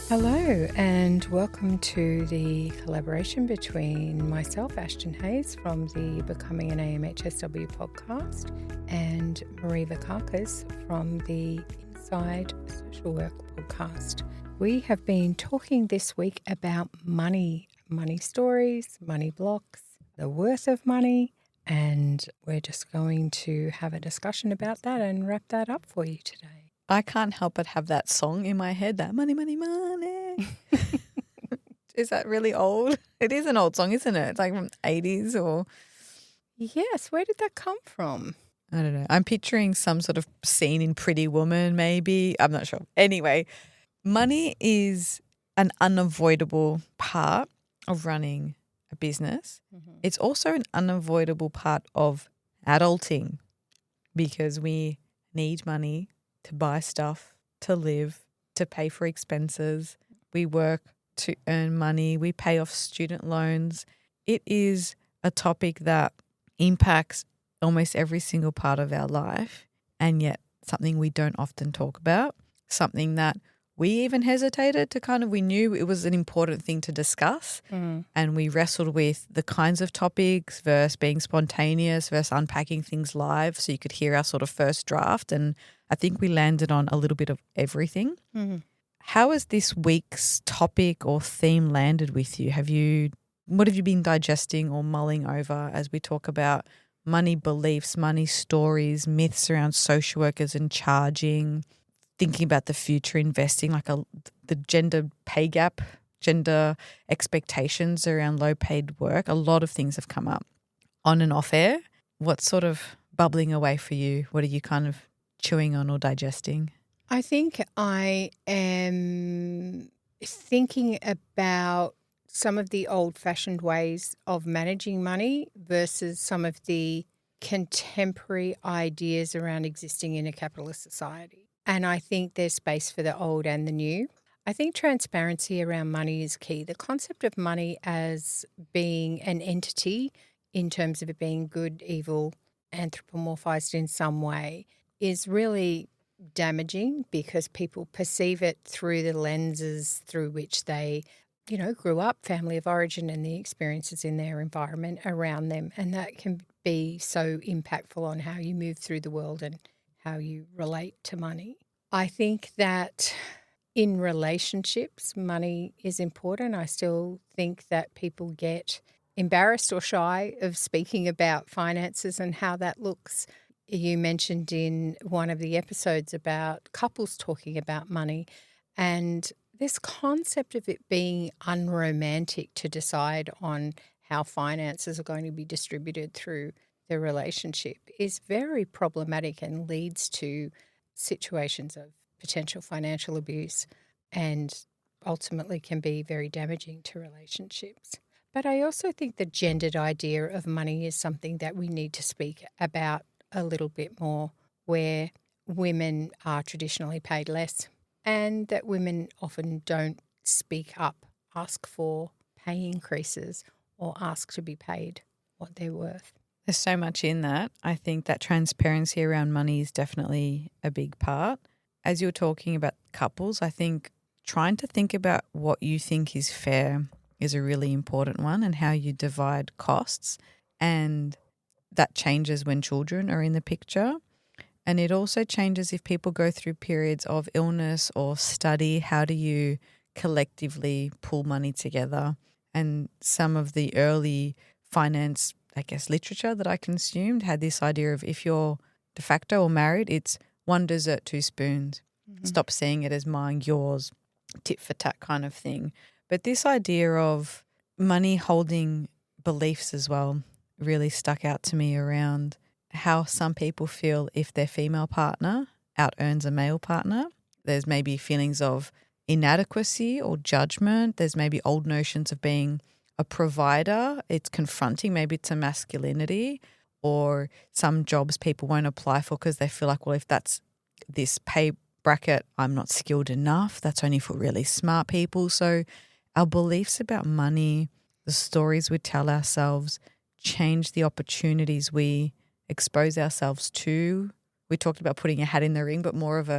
Hello and welcome to the collaboration between myself, Ashton Hayes from the Becoming an AMHSW Podcast, and Marie Vakakis from the Inside Social Work Podcast. We have been talking this week about money stories, money blocks, the worth of money, and we're just going to have a discussion about that and wrap that up for you today. I can't help but have that song in my head, that money, money, money. Is that really old? It is an old song, isn't it? It's like from 80s or... Yes, where did that come from? I don't know. I'm picturing some sort of scene in Pretty Woman maybe. I'm not sure. Anyway, money is an unavoidable part of running a business. Mm-hmm. It's also an unavoidable part of adulting because we need money to buy stuff, to live, to pay for expenses. We work to earn money. We pay off student loans. It is a topic that impacts almost every single part of our life, and yet something we don't often talk about, something that we even hesitated to we knew it was an important thing to discuss, and we wrestled with the kinds of topics versus being spontaneous versus unpacking things live so you could hear our sort of first draft, and I think we landed on a little bit of everything. Mm-hmm. How has this week's topic or theme landed with you? What have you been digesting or mulling over as we talk about money beliefs, money stories, myths around social workers and charging, thinking about the future, investing, the gender pay gap, gender expectations around low-paid work? A lot of things have come up on and off air. What's sort of bubbling away for you? What are you kind of chewing on or digesting? I think I am thinking about some of the old-fashioned ways of managing money versus some of the contemporary ideas around existing in a capitalist society. And I think there's space for the old and the new. I think transparency around money is key. The concept of money as being an entity in terms of it being good, evil, anthropomorphized in some way is really damaging because people perceive it through the lenses through which they, grew up, family of origin, and the experiences in their environment around them. And that can be so impactful on how you move through the world and how you relate to money. I think that in relationships, money is important. I still think that people get embarrassed or shy of speaking about finances and how that looks. You mentioned in one of the episodes about couples talking about money, and this concept of it being unromantic to decide on how finances are going to be distributed through the relationship is very problematic and leads to situations of potential financial abuse and ultimately can be very damaging to relationships. But I also think the gendered idea of money is something that we need to speak about a little bit more, where women are traditionally paid less and that women often don't speak up, ask for pay increases or ask to be paid what they're worth. There's so much in that. I think that transparency around money is definitely a big part. As you're talking about couples, I think trying to think about what you think is fair is a really important one, and how you divide costs. And that changes when children are in the picture. And it also changes if people go through periods of illness or study. How do you collectively pull money together? And some of the early finance, literature that I consumed had this idea of if you're de facto or married, it's one dessert, two spoons. Mm-hmm. Stop seeing it as mine, yours, tit for tat kind of thing. But this idea of money holding beliefs as well really stuck out to me around how some people feel if their female partner out-earns a male partner. There's maybe feelings of inadequacy or judgment. There's maybe old notions of being a provider. It's confronting maybe to masculinity, or some jobs people won't apply for because they feel like, well, if that's this pay bracket, I'm not skilled enough. That's only for really smart people. So our beliefs about money, the stories we tell ourselves, change the opportunities we expose ourselves to. We talked about putting a hat in the ring, but more of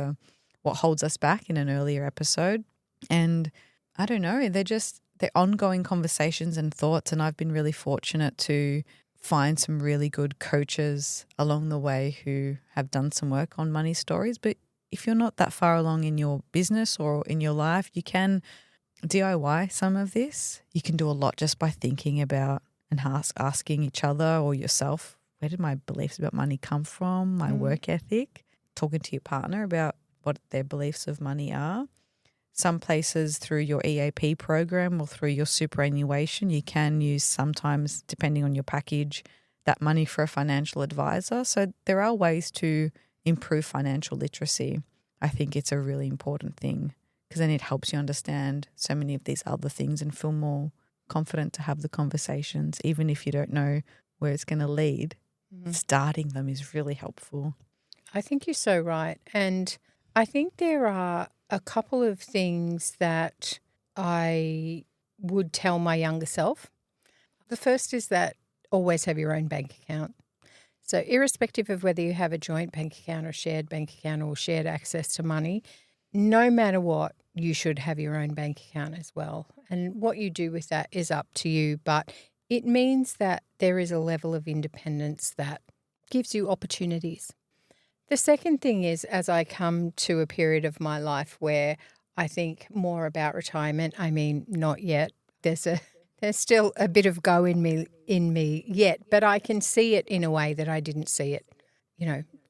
what holds us back in an earlier episode. And I don't know, they're ongoing conversations and thoughts. And I've been really fortunate to find some really good coaches along the way who have done some work on money stories. But if you're not that far along in your business or in your life, you can DIY some of this. You can do a lot just by thinking about and asking each other or yourself, where did my beliefs about money come from, my work ethic, talking to your partner about what their beliefs of money are. Some places through your EAP program or through your superannuation, you can use sometimes, depending on your package, that money for a financial advisor. So there are ways to improve financial literacy. I think it's a really important thing because then it helps you understand so many of these other things and feel more confident to have the conversations, even if you don't know where it's going to lead. Starting them is really helpful. I think you're so right. And I think there are a couple of things that I would tell my younger self. The first is that always have your own bank account. So irrespective of whether you have a joint bank account or shared bank account or shared access to money, no matter what, you should have your own bank account as well. And what you do with that is up to you. But it means that there is a level of independence that gives you opportunities. The second thing is, as I come to a period of my life where I think more about retirement, I mean, not yet. There's still a bit of go in me yet, but I can see it in a way that I didn't see it,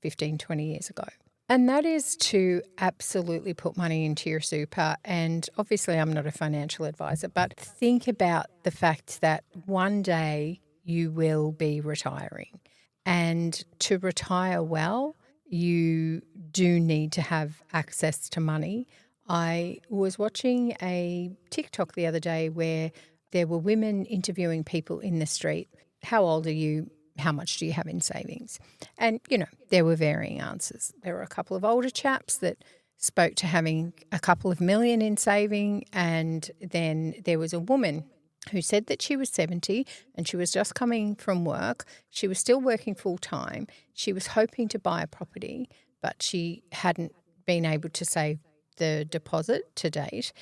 15, 20 years ago. And that is to absolutely put money into your super. And obviously I'm not a financial advisor, but think about the fact that one day you will be retiring. And to retire well, you do need to have access to money. I was watching a TikTok the other day where there were women interviewing people in the street. How old are you? How much do you have in savings? And, there were varying answers. There were a couple of older chaps that spoke to having a couple of million in saving. And then there was a woman who said that she was 70 and she was just coming from work. She was still working full time. She was hoping to buy a property, but she hadn't been able to save the deposit to date.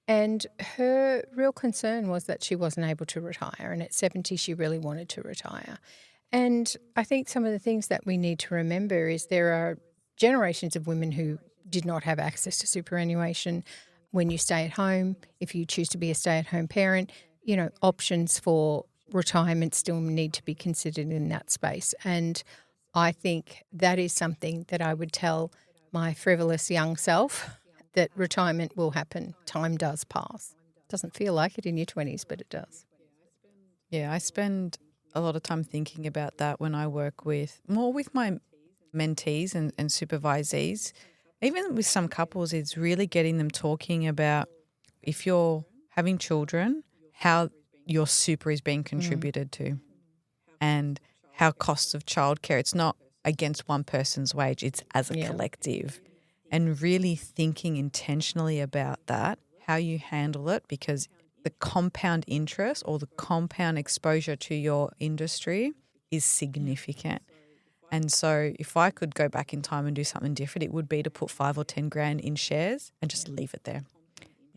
And her real concern was that she wasn't able to retire. And at 70, she really wanted to retire. And I think some of the things that we need to remember is there are generations of women who did not have access to superannuation. When you stay at home, if you choose to be a stay-at-home parent, options for retirement still need to be considered in that space. And I think that is something that I would tell my frivolous young self, that retirement will happen. Time does pass. Doesn't feel like it in your 20s, but it does. Yeah, I spend a lot of time thinking about that when I work with my mentees and supervisees. Even with some couples, it's really getting them talking about, if you're having children, how your super is being contributed to and how costs of childcare, it's not against one person's wage, it's as a collective. And really thinking intentionally about that, how you handle it, because the compound interest or the compound exposure to your industry is significant. And so if I could go back in time and do something different, it would be to put 5 or 10 grand in shares and just leave it there.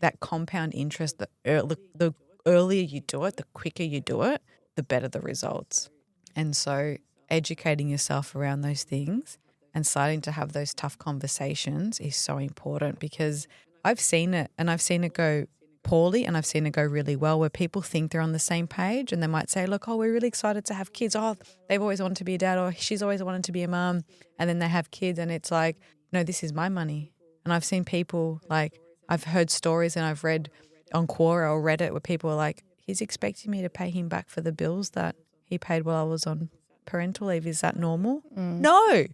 That compound interest, the earlier you do it, the quicker you do it, the better the results. And so educating yourself around those things and starting to have those tough conversations is so important, because I've seen it, and I've seen it go poorly and I've seen it go really well, where people think they're on the same page and they might say, look, we're really excited to have kids. They've always wanted to be a dad, or she's always wanted to be a mum. And then they have kids and it's like, no, this is my money. And I've seen people, I've heard stories and I've read on Quora or Reddit where people are like, he's expecting me to pay him back for the bills that he paid while I was on parental leave. Is that normal? No,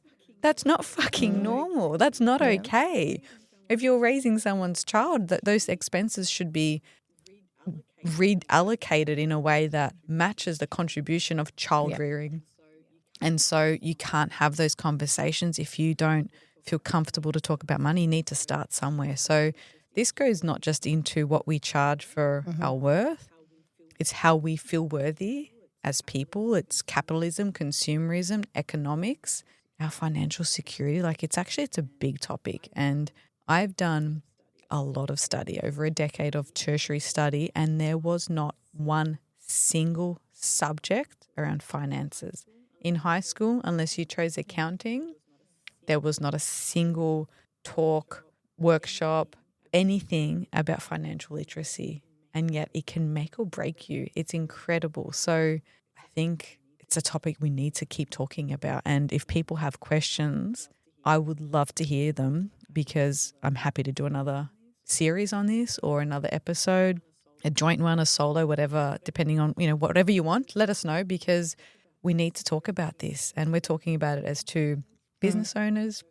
that's not fucking normal. That's not okay. If you're raising someone's child, those expenses should be reallocated in a way that matches the contribution of child rearing. And so you can't have those conversations if you don't feel comfortable to talk about money. You need to start somewhere. So this goes not just into what we charge for our worth, it's how we feel worthy as people. It's capitalism, consumerism, economics, our financial security. It's a big topic. And I've done a lot of study, over a decade of tertiary study, and there was not one single subject around finances. In high school, unless you chose accounting, there was not a single talk, workshop, anything about financial literacy. And yet it can make or break you. It's incredible. So I think it's a topic we need to keep talking about. And if people have questions, I would love to hear them, because I'm happy to do another series on this or another episode, a joint one, a solo, whatever, depending on, whatever you want, let us know, because we need to talk about this. And we're talking about it as two business owners,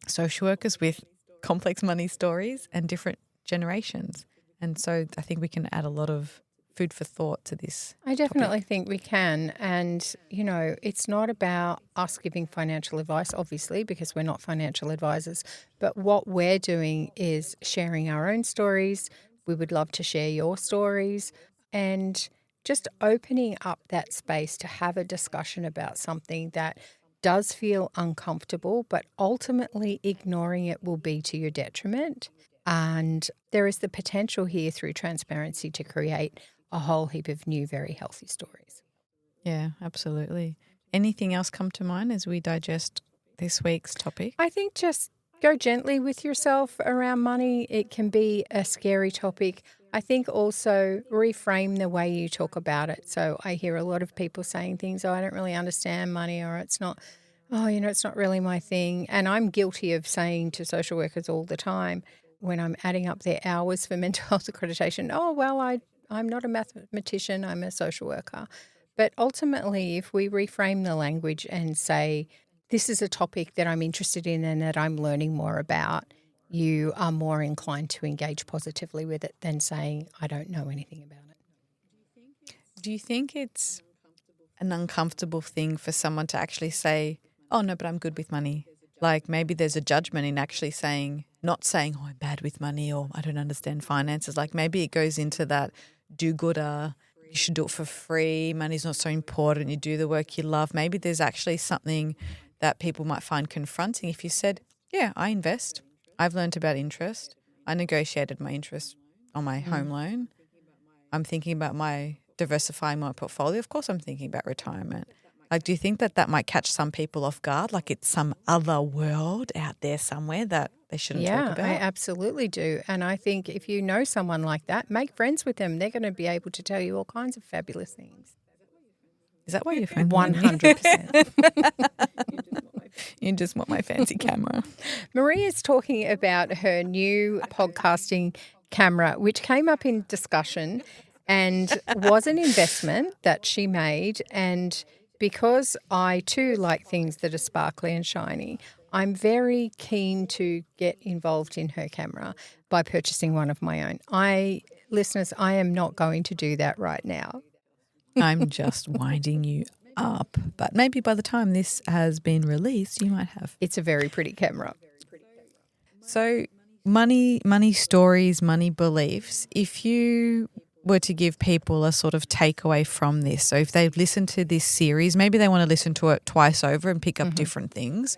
social workers with complex money stories and different generations. And so I think we can add a lot of food for thought to this. I definitely think we can. And, it's not about us giving financial advice, obviously, because we're not financial advisors. But what we're doing is sharing our own stories. We would love to share your stories, and just opening up that space to have a discussion about something that does feel uncomfortable, but ultimately ignoring it will be to your detriment. And there is the potential here through transparency to create a whole heap of new, very healthy stories. Yeah, absolutely. Anything else come to mind as we digest this week's topic? I think just go gently with yourself around money. It can be a scary topic. I think also reframe the way you talk about it. So I hear a lot of people saying things, I don't really understand money, or it's not really my thing. And I'm guilty of saying to social workers all the time when I'm adding up their hours for mental health accreditation, I'm not a mathematician, I'm a social worker. But ultimately, if we reframe the language and say, this is a topic that I'm interested in and that I'm learning more about, you are more inclined to engage positively with it than saying, I don't know anything about it. Do you think it's an uncomfortable thing for someone to actually say, oh, no, but I'm good with money? Like maybe there's a judgment in actually not saying, oh, I'm bad with money, or I don't understand finances. Like maybe it goes into that do-gooder, you should do it for free, money's not so important, you do the work you love. Maybe there's actually something that people might find confronting if you said, yeah, I invest. I've learned about interest. I negotiated my interest on my home loan. I'm thinking about diversifying my portfolio. Of course I'm thinking about retirement. Like, do you think that might catch some people off guard? Like it's some other world out there somewhere that they shouldn't talk about? Yeah, I absolutely do. And I think if you know someone like that, make friends with them. They're going to be able to tell you all kinds of fabulous things. Is that why you're friends? 100%. You just want my fancy camera. Maria's talking about her new podcasting camera, which came up in discussion and was an investment that she made. And because I too like things that are sparkly and shiny, I'm very keen to get involved in her camera by purchasing one of my own. Listeners, I am not going to do that right now. I'm just winding you up. But maybe by the time this has been released, you might have. It's a very pretty camera. So money stories, money beliefs. If you were to give people a sort of takeaway from this, so if they've listened to this series, maybe they want to listen to it twice over and pick up different things.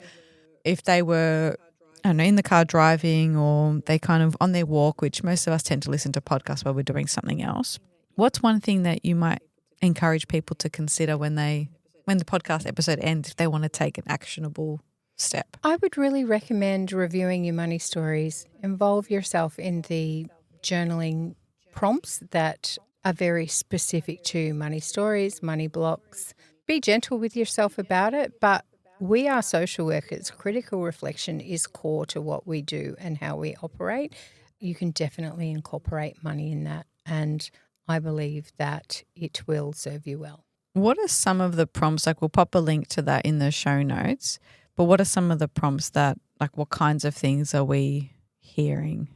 If they were, I don't know, in the car driving, or they kind of on their walk, which most of us tend to listen to podcasts while we're doing something else, what's one thing that you might encourage people to consider when the podcast episode ends, if they want to take an actionable step? I would really recommend reviewing your money stories. Involve yourself in the journaling prompts that are very specific to money stories, money blocks. Be gentle with yourself about it, but we are social workers. Critical reflection is core to what we do and how we operate. You can definitely incorporate money in that, and I believe that it will serve you well. What are some of the prompts? Like, we'll pop a link to that in the show notes, but what are some of the prompts that, like, what kinds of things are we hearing?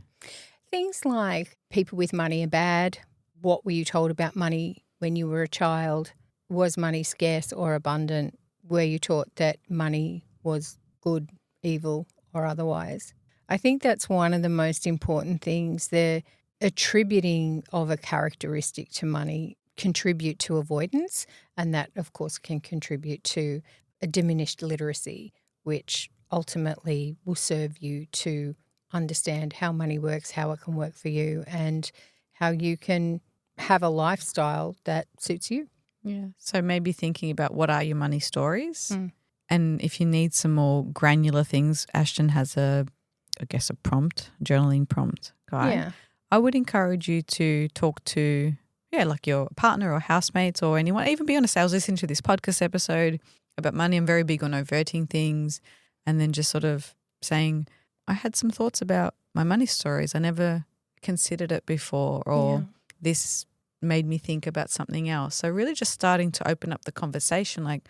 Things like people with money are bad. What were you told about money when you were a child? Was money scarce or abundant? Were you taught that money was good, evil, or otherwise? I think that's one of the most important things. The attributing of a characteristic to money contribute to avoidance, and that, of course, can contribute to a diminished literacy, which ultimately will serve you to understand how money works, how it can work for you, and how you can have a lifestyle that suits you. Yeah. So maybe thinking about what are your money stories. Mm. And if you need some more granular things, Ashton has a prompt, journaling prompt guide. Yeah. I would encourage you to talk to, like your partner or housemates or anyone. Even be honest, I was listening to this podcast episode about money. I'm very big on overting things, and then just sort of saying, I had some thoughts about my money stories. I never considered it before, or this made me think about something else. So really just starting to open up the conversation. Like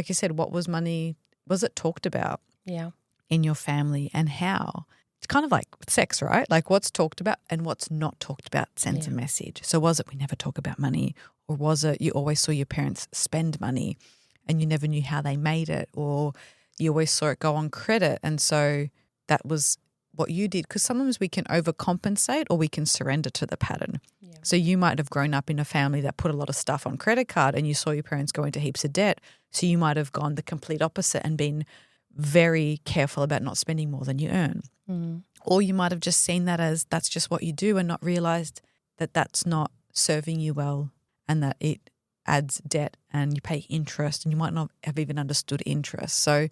you said, what was money? Was it talked about in your family, and how? It's kind of like sex, right? Like what's talked about and what's not talked about sends a message. So was it we never talk about money, or was it you always saw your parents spend money and you never knew how they made it, or you always saw it go on credit and so that was what you did? Because sometimes we can overcompensate or we can surrender to the pattern. Yeah. So you might have grown up in a family that put a lot of stuff on credit card and you saw your parents go into heaps of debt. So you might have gone the complete opposite and been very careful about not spending more than you earn. Mm. Or you might have just seen that as that's just what you do and not realized that that's not serving you well and that it adds debt and you pay interest and you might not have even understood interest. So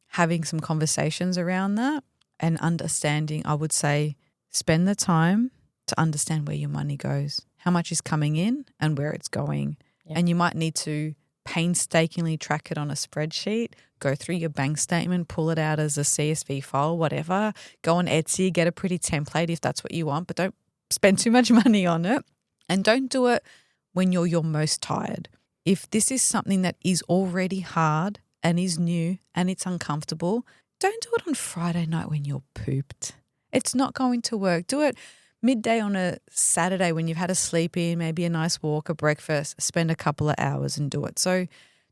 having some conversations around that and understanding, I would say, spend the time to understand where your money goes, how much is coming in and where it's going. Yeah. And you might need to painstakingly track it on a spreadsheet, go through your bank statement, pull it out as a CSV file, whatever, go on Etsy, get a pretty template if that's what you want, but don't spend too much money on it. And don't do it when you're your most tired. If this is something that is already hard and is new and it's uncomfortable, don't do it on Friday night when you're pooped. It's not going to work. Do it midday on a Saturday when you've had a sleep in, maybe a nice walk, a breakfast, spend a couple of hours and do it. So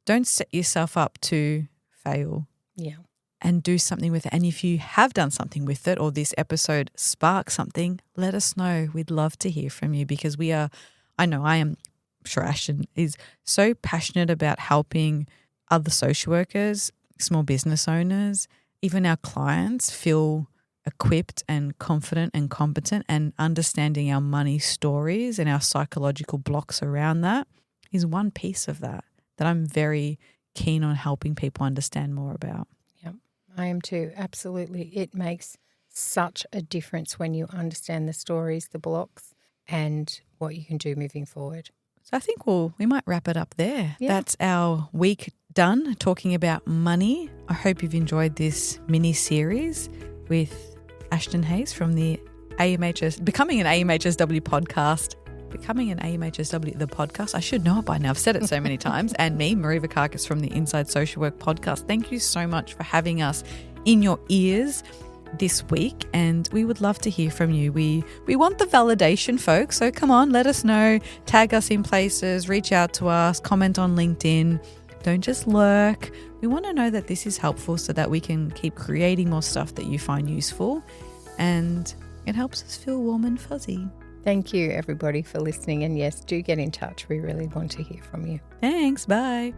don't set yourself up to fail. Yeah. And do something with it. And if you have done something with it or this episode sparks something, let us know. We'd love to hear from you because I am sure Ashton is so passionate about helping other social workers, small business owners, even our clients feel equipped and confident and competent, and understanding our money stories and our psychological blocks around that is one piece of that I'm very keen on helping people understand more about. Yeah, I am too. Absolutely. It makes such a difference when you understand the stories, the blocks, and what you can do moving forward. So I think we might wrap it up there. Yeah. That's our week done talking about money. I hope you've enjoyed this mini series with Ashton Hayes from the Becoming an AMHSW Podcast. Becoming an AMHSW, the podcast. I should know it by now. I've said it so many times. And me, Marie Vakakis from the Inside Social Work Podcast. Thank you so much for having us in your ears this week, and we would love to hear from you. We want the validation, folks. So come on, let us know. Tag us in places. Reach out to us. Comment on LinkedIn. Don't just lurk. We want to know that this is helpful so that we can keep creating more stuff that you find useful, and it helps us feel warm and fuzzy. Thank you, everybody, for listening. And yes, do get in touch. We really want to hear from you. Thanks. Bye.